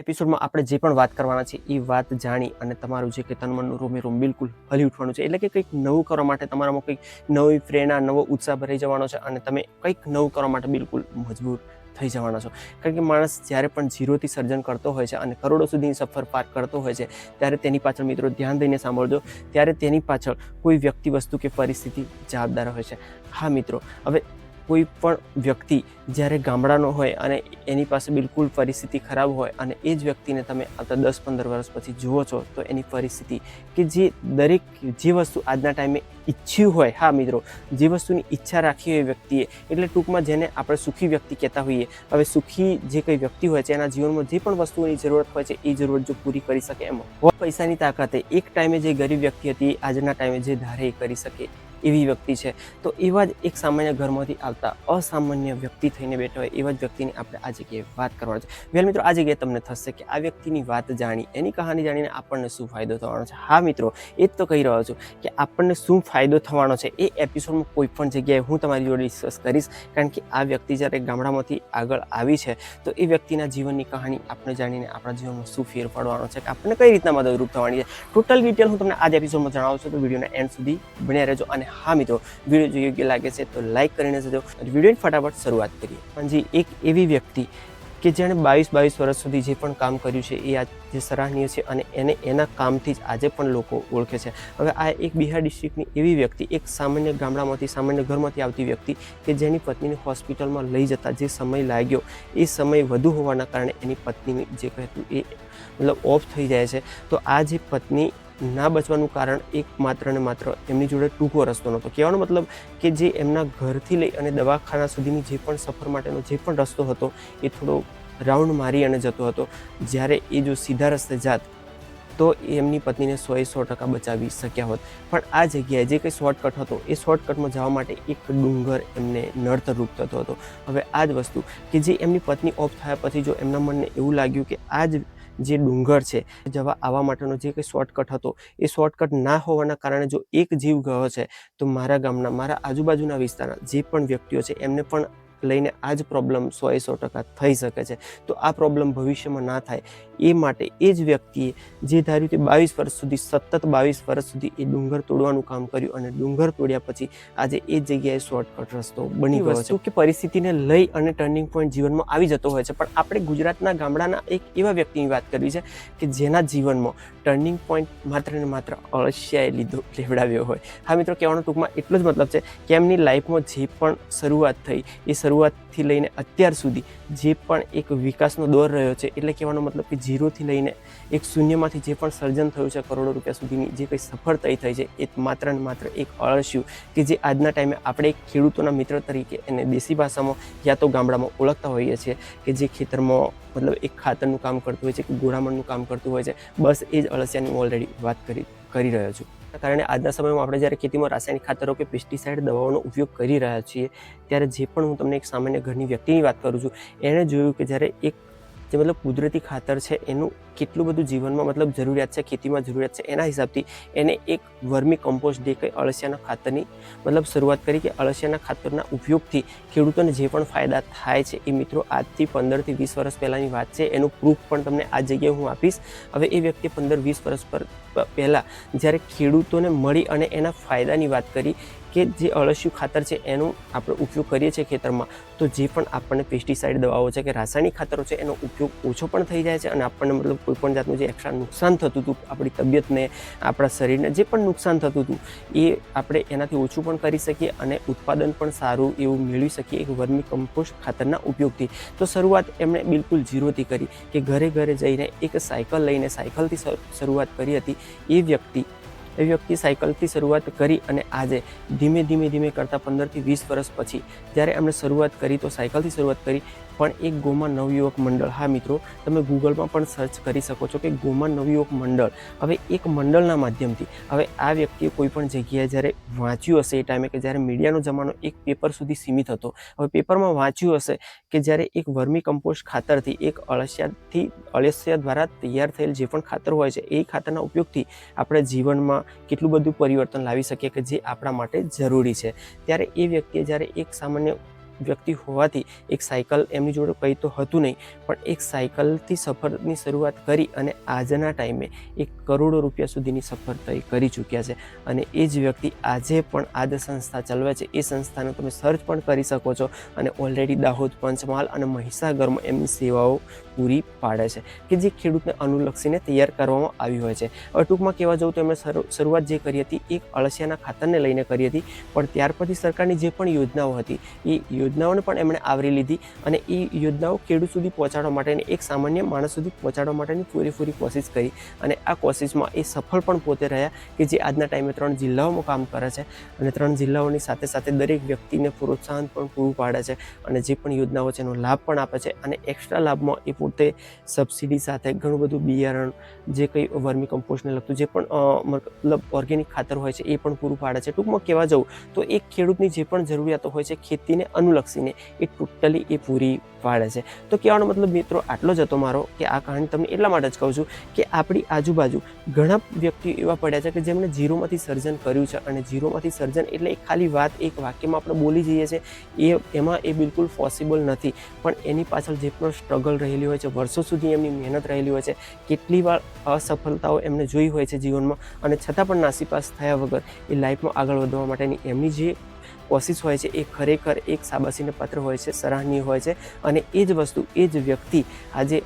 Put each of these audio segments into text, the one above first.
એપિસોડમાં આપણે જે પણ વાત કરવાના છે એ વાત જાણી અને તમારું જે કે તનમનનું રોમે રોમ બિલકુલ હલી ઉઠવાનું છે. એટલે કે કંઈક નવું કરવા માટે તમારામાં કંઈક નવી પ્રેરણા, નવો ઉત્સાહ ભરાઈ જવાનો છે અને તમે કંઈક નવું કરવા માટે બિલકુલ મજબૂર થઈ જવાના છો. કારણ કે માણસ જ્યારે પણ ઝીરોથી સર્જન કરતો હોય છે અને કરોડો સુધીની સફર પાર કરતો હોય છે ત્યારે તેની પાછળ મિત્રો ધ્યાન દઈને સાંભળજો, ત્યારે તેની પાછળ કોઈ વ્યક્તિ, વસ્તુ કે પરિસ્થિતિ જવાબદાર હોય છે. હા મિત્રો, હવે કોઈ પણ વ્યક્તિ જ્યારે ગામડાનો હોય અને એની પાસે બિલકુલ પરિસ્થિતિ ખરાબ હોય અને એ જ વ્યક્તિને તમે આવતા 10-15 વર્ષ પછી જુઓ છો તો એની પરિસ્થિતિ કે જે વસ્તુ આજના ટાઈમે ઈચ્છ્યું હોય, હા મિત્રો, જે વસ્તુની ઈચ્છા રાખી હોય વ્યક્તિએ, એટલે ટૂંકમાં જેને આપણે સુખી વ્યક્તિ કહેતા હોઈએ. હવે સુખી જે કંઈ વ્યક્તિ હોય છે એના જીવનમાં જે પણ વસ્તુઓની જરૂરત હોય છે એ જરૂરત જો પૂરી કરી શકે એમ પૈસાની તાકાતે એક ટાઈમે જે ગરીબ વ્યક્તિ હતી આજના ટાઈમે જે ધારે એ કરી શકે એવી વ્યક્તિ છે. તો એવા જ એક સામાન્ય ઘરમાંથી આવતા અસામાન્ય વ્યક્તિ થઈને બેઠા હોય એવા જ વ્યક્તિની આપણે આ જગ્યાએ વાત કરવાની છે. વેલ મિત્રો, આ જગ્યાએ તમને થશે કે આ વ્યક્તિની વાત જાણી, એની કહાની જાણીને આપણને શું ફાયદો થવાનો છે. હા મિત્રો, એ જ તો કહી રહ્યો છું કે આપણને શું ફાયદો થવાનો છે એ એપિસોડમાં કોઈ પણ જગ્યાએ હું તમારી જોડે ડિસ્કસ કરીશ. કારણ કે આ વ્યક્તિ જ્યારે ગામડામાંથી આગળ આવી છે તો એ વ્યક્તિના જીવનની કહાની આપણે જાણીને આપણા જીવનમાં શું ફેર પાડવાનો છે, કે આપણને કઈ રીતના મદદરૂપ થવાની છે, ટોટલ ડિટેલ હું તમને આ જ એપિસોડમાં જણાવું છું. તો વિડીયોના એન્ડ સુધી બન્યા રહેજો. અને હા મિત્રો, વિડીયો જો યોગ્ય લાગે છે તો લાઈક કરીને જજો. વિડીયોની ફટાફટ શરૂઆત કરીએ. હાજી, એક એવી વ્યક્તિ કે જેણે 22 વર્ષ સુધી જે પણ કામ કર્યું છે એ આજે સરાહનીય છે અને એને એના કામથી જ આજે પણ લોકો ઓળખે છે. હવે આ એક બિહાર ડિસ્ટ્રિક્ટની એવી વ્યક્તિ, એક સામાન્ય ગામડામાંથી, સામાન્ય ઘરમાંથી આવતી વ્યક્તિ કે જેની પત્નીને હોસ્પિટલમાં લઈ જતા જે સમય લાગ્યો એ સમય વધુ હોવાના કારણે એની પત્ની જે કહેતું એ ઓફ થઈ જાય છે. તો આ જે પત્ની ના બચવાનું કારણ એક માત્ર ને માત્ર એમની જોડે ટૂંકો રસ્તો નહોતો. કહેવાનો મતલબ કે જે એમના ઘરથી લઈ અને દવાખાના સુધીની જે પણ સફર માટેનો જે પણ રસ્તો હતો એ થોડો રાઉન્ડ મારી અને જતો હતો. જ્યારે એ જો સીધા રસ્તે જાત તો એમની પત્નીને 100% બચાવી શક્યા હોત. પણ આ જગ્યાએ જે કંઈ શોર્ટકટ હતો એ શોર્ટકટમાં જવા માટે એક ડુંગર એમને નડતરરૂપ થતો હતો. હવે આ જ વસ્તુ કે જે એમની પત્ની ઓફ થયા પછી જો એમના મનને એવું લાગ્યું કે આ જ જે ડુંગર છે જવા આવવા માટેનો જે કંઈ શોર્ટકટ હતો એ શોર્ટકટ ના હોવાના કારણે જો એક જીવ ગયો છે તો મારા ગામના, મારા આજુબાજુના વિસ્તારના જે પણ વ્યક્તિઓ છે એમને પણ લઈને આ જ પ્રોબ્લેમ 100% થઈ શકે છે. તો આ પ્રોબ્લેમ ભવિષ્યમાં ના થાય એ માટે એ જ વ્યક્તિએ જે ધાર્યું તે 22 વર્ષ સુધી, સતત 22 વર્ષ સુધી એ ડુંગર તોડવાનું કામ કર્યું અને ડુંગર તોડ્યા પછી આજે એ જગ્યાએ શોર્ટકટ રસ્તો બની ગયો છે. કે પરિસ્થિતિને લઈ અને ટર્નિંગ પોઈન્ટ જીવનમાં આવી જતો હોય છે. પણ આપણે ગુજરાતના ગામડાના એક એવા વ્યક્તિની વાત કરવી છે કે જેના જીવનમાં ટર્નિંગ પોઈન્ટ માત્ર ને માત્ર અળસિયાએ લેવડાવ્યો હોય. હા મિત્રો, કહેવાનો ટૂંકમાં એટલો જ મતલબ છે કે એમની લાઈફમાં જે પણ શરૂઆત થઈ એ શરૂઆતથી લઈને અત્યાર સુધી જે પણ એક વિકાસનો દોર રહ્યો છે, એટલે કહેવાનો મતલબ કે ઝીરોથી લઈને એક શૂન્યમાંથી જે પણ સર્જન થયું છે, કરોડો રૂપિયા સુધીની જે કંઈ સફળ થઈ છે એ માત્ર ને માત્ર એક અળસિયું કે જે આજના ટાઈમે આપણે એક ખેડૂતોના મિત્ર તરીકે એને દેશી ભાષામાં યા તો ગામડામાં ઓળખતા હોઈએ છીએ કે જે ખેતરમાં મતલબ એક ખાતરનું કામ કરતું હોય છે, કે ગોળામણનું કામ કરતું હોય છે. બસ એ જ અળસિયાની હું ઓલરેડી વાત કરી રહ્યો છું. કારણે આજના સમયમાં આપણે જ્યારે ખેતીમાં રાસાયણિક ખાતરો કે પેસ્ટિસાઇડ દવાઓનો ઉપયોગ કરી રહ્યા છીએ ત્યારે જે પણ હું તમને એક સામાન્ય ઘરની વ્યક્તિની વાત કરું છું, એણે જોયું કે જ્યારે એક જે મતલબ કુદરતી ખાતર છે એનું કેટલું બધું જીવનમાં મતલબ જરૂરિયાત છે, ખેતીમાં જરૂરિયાત છે, એના હિસાબથી એને એક વર્મી કમ્પોસ્ટ ડે કંઈ અળસિયાના ખાતરની મતલબ શરૂઆત કરી કે અળસિયાના ખાતરના ઉપયોગથી ખેડૂતોને જે પણ ફાયદા થાય છે એ મિત્રો આજથી 15 થી 20 વર્ષ પહેલાંની વાત છે. એનું પ્રૂફ પણ તમને આ જગ્યાએ હું આપીશ. હવે એ વ્યક્તિએ 15-20 વર્ષ પહેલાં જ્યારે ખેડૂતોને મળી અને એના ફાયદાની વાત કરી કે જે અળસિયું ખાતર છે એનો આપણે ઉપયોગ કરીએ છીએ ખેતરમાં, તો જે પણ આપણને પેસ્ટિસાઇડ દવાઓ છે કે રાસાયણિક ખાતરો છે એનો ઉપયોગ ઓછો પણ થઈ જાય છે અને આપણને મતલબ કોઈ પણ જાતનું જે એક્સ્ટ્રા નુકસાન થતું હતું આપણી તબિયતને, આપણા શરીરને જે પણ નુકસાન થતું હતું એ આપણે એનાથી ઓછું પણ કરી શકીએ અને ઉત્પાદન પણ સારું એવું મેળવી શકીએ એક વર્મી કમ્પોસ્ટ ખાતરના ઉપયોગથી. તો શરૂઆત એમણે બિલકુલ ઝીરોથી કરી કે ઘરે ઘરે જઈને એક સાયકલ લઈને સાયકલથી શરૂઆત કરી હતી. એ વ્યક્તિ સાયકલથી શરૂઆત કરી અને આજે ધીમે ધીમે કરતાં 15 થી 20 વર્ષ પછી જ્યારે એમણે શરૂઆત કરી તો સાયકલથી શરૂઆત કરી, પણ એક ગોમાં નવયુવક મંડળ, હા મિત્રો તમે ગૂગલમાં પણ સર્ચ કરી શકો છો કે ગોમાં નવયુવક મંડળ. હવે એક મંડળના માધ્યમથી હવે આ વ્યક્તિએ કોઈ પણ જગ્યાએ જ્યારે વાંચ્યું હશે એ ટાઈમે કે જ્યારે મીડિયાનો જમાનો એક પેપર સુધી સીમિત હતો, હવે પેપરમાં વાંચ્યું હશે કે જ્યારે એક વર્મી કમ્પોસ્ટ ખાતરથી, એક અળસિયા દ્વારા તૈયાર થયેલ જે પણ ખાતર હોય છે એ ખાતરના ઉપયોગથી આપણે જીવનમાં કેટલું બધું પરિવર્તન લાવી શકીએ કે જે આપણા માટે જરૂરી છે. ત્યારે એ વ્યક્તિએ જ્યારે એક સામાન્ય વ્યક્તિ હોવાથી એક સાયકલ એમની જોડે કંઈ તો હતું નહીં, પણ એક સાયકલથી સફરની શરૂઆત કરી અને આજના ટાઈમે 1 કરોડો રૂપિયા સુધીની સફર તય કરી ચૂક્યા છે. અને એ જ વ્યક્તિ આજે પણ આ જે સંસ્થા ચલાવે છે એ સંસ્થાનો તમે સર્ચ પણ કરી શકો છો અને ઓલરેડી દાહોદ, પંચમહાલ અને મહીસાગરમાં એમની સેવાઓ પૂરી પાડે છે કે જે ખેડૂતને અનુલક્ષીને તૈયાર કરવામાં આવી હોય છે. હવે ટૂંકમાં કહેવા જાઉં તો એમણે શરૂઆત જે કરી હતી એક અળસિયાના ખાતરને લઈને કરી હતી, પણ ત્યાર પછી સરકારની જે પણ યોજનાઓ હતી એ યોજનાઓને પણ એમણે આવરી લીધી અને એ યોજનાઓ ખેડૂત સુધી પહોંચાડવા માટેની એક સામાન્ય માણસ સુધી પહોંચાડવા માટેની પૂરેપૂરી કોશિશ કરી અને આ કોશિશમાં એ સફળ પણ પોતે રહ્યા કે જે આજના ટાઈમે 3 જિલ્લાઓમાં કામ કરે છે અને 3 જિલ્લાઓની સાથે સાથે દરેક વ્યક્તિને પ્રોત્સાહન પણ પૂરું પાડે છે અને જે પણ યોજનાઓ છે એનો લાભ પણ આપે છે અને એક્સ્ટ્રા લાભમાં એ પોતે સબસિડી સાથે ઘણું બધું બિયારણ, જે કંઈ વર્મી કમ્પોસ્ટને લગતું જે પણ મતલબ ઓર્ગેનિક ખાતર હોય છે એ પણ પૂરું પાડે છે. ટૂંકમાં કહેવા જાઉં તો એક ખેડૂતની જે પણ જરૂરિયાતો હોય છે ખેતીને અનુલક્ષીને એ ટોટલી એ પૂરી પાડે છે. તો કહેવાનો મતલબ મિત્રો આટલો જ હતો મારો કે આ કહાની તમને એટલા માટે જ કહું છું કે આપણી આજુબાજુ ઘણા વ્યક્તિઓ એવા પડ્યા છે કે જેમણે ઝીરોમાંથી સર્જન કર્યું છે અને ઝીરોમાંથી સર્જન એટલે એક ખાલી વાત એક વાક્યમાં આપણે બોલી જઈએ છીએ એમાં એ બિલકુલ પોસિબલ નથી, પણ એની પાછળ જે પણ સ્ટ્રગલ રહેલી હોય છે, વર્ષો સુધી એમની મહેનત રહેલી હોય છે, કેટલી વાર અસફળતાઓ એમને જોઈ હોય છે જીવનમાં અને છતાં પણ નાસીપાસ થયા વગર એ લાઈફમાં આગળ વધવા માટેની એમની જે કોશિશ હોય છે એ ખરેખર એક શાબાશીને પાત્ર હોય છે, સરાહનીય હોય છે. અને એ જ વસ્તુ એ જ વ્યક્તિ આજે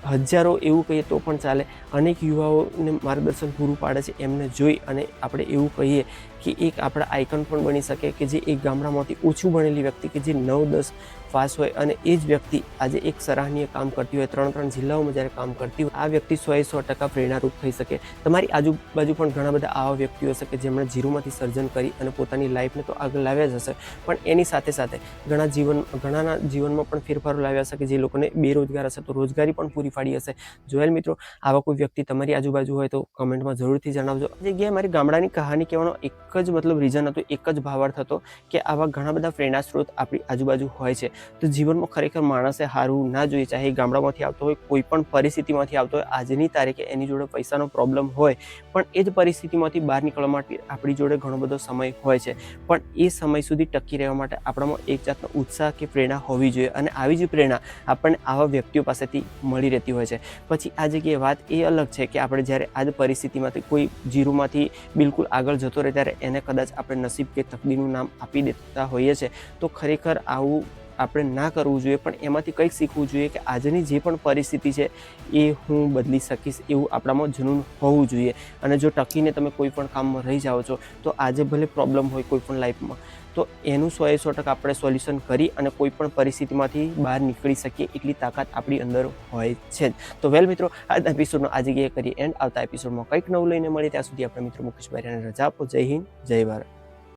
હજારો એવું કહીએ તો પણ ચાલે અનેક યુવાઓને માર્ગદર્શન પૂરું પાડે છે. એમને જોઈ અને આપણે એવું કહીએ કે એક આપણા આઇકન પણ બની શકે કે જે એક ગામડામાંથી ઓછું ભણેલી વ્યક્તિ કે જે 9-10 પાસ હોય અને એ જ વ્યક્તિ આજે એક સરાહનીય કામ કરતી હોય, 3 જિલ્લાઓમાં જ્યારે કામ કરતી હોય, આ વ્યક્તિ 100% પ્રેરણારૂપ થઈ શકે. તમારી આજુબાજુ પણ ઘણા બધા આવા વ્યક્તિઓ હશે કે જેમણે ઝીરોમાંથી સર્જન કરી અને પોતાની લાઈફને તો આગળ લાવ્યા જ હશે, પણ એની સાથે સાથે ઘણાના જીવનમાં પણ ફેરફારો લાવ્યા હશે કે જે લોકોને બેરોજગાર હશે તો રોજગારી પણ પૂરી પાડી હશે. જોયેલ મિત્રો, આવા કોઈ વ્યક્તિ તમારી આજુબાજુ હોય તો કમેન્ટમાં જરૂરથી જણાવજો. આ જગ્યાએ મારી ગામડાની કહાની કહેવાનો એક જ મતલબ રીઝન હતું, એક જ ભાવાર્થ હતો કે આવા ઘણા બધા પ્રેરણા સ્ત્રોત આપણી આજુબાજુ હોય છે તો જીવનમાં ખરેખર માણસે હારવું ના જોઈએ. ચાહે ગામડામાંથી આવતો હોય, કોઈ પણ પરિસ્થિતિમાંથી આવતો હોય, આજની તારીખે એની જોડે પૈસાનો પ્રોબ્લેમ હોય પણ એ જ પરિસ્થિતિમાંથી બહાર નીકળવા માટે આપણી જોડે ઘણો બધો સમય હોય છે, પણ એ સમય સુધી ટકી રહેવા માટે આપણામાં એક જાતનો ઉત્સાહ કે પ્રેરણા હોવી જોઈએ અને આવી જ પ્રેરણા આપણને આવા વ્યક્તિઓ પાસેથી મળી રહેતી હોય છે. પછી આ જગ્યાએ વાત એ અલગ છે કે આપણે જ્યારે આ જ પરિસ્થિતિમાંથી કોઈ ઝીરોમાંથી બિલકુલ આગળ જતો રહે ત્યારે એને કદાચ આપણે નસીબ કે તકદીરનું નામ આપી દેતા હોઈએ છીએ, તો ખરેખર આવું આપણે ના કરવું જોઈએ, પણ એમાંથી કંઈક શીખવું જોઈએ કે આજની જે પણ પરિસ્થિતિ છે એ હું બદલી શકીશ એવું આપણામાં જનૂન હોવું જોઈએ. અને જો ટકીને તમે કોઈ પણ કામમાં રહી જાઓ છો તો આજે ભલે પ્રોબ્લેમ હોય કોઈ પણ લાઈફમાં તો એનું 100% આપણે સોલ્યુશન કરી અને કોઈ પણ પરિસ્થિતિમાંથી બહાર નીકળી શકીએ એટલી તાકાત આપણી અંદર હોય છે જ. તો વેલ મિત્રો, આજના એપિસોડનો આ જગ્યાએ કરીએ એન્ડ. આવતા એપિસોડમાં કંઈક નવું લઈને મળીએ. ત્યાં સુધી આપણે મિત્રો મુકેશભાઈ રજા આપો. જય હિન્દ, જય ભારત.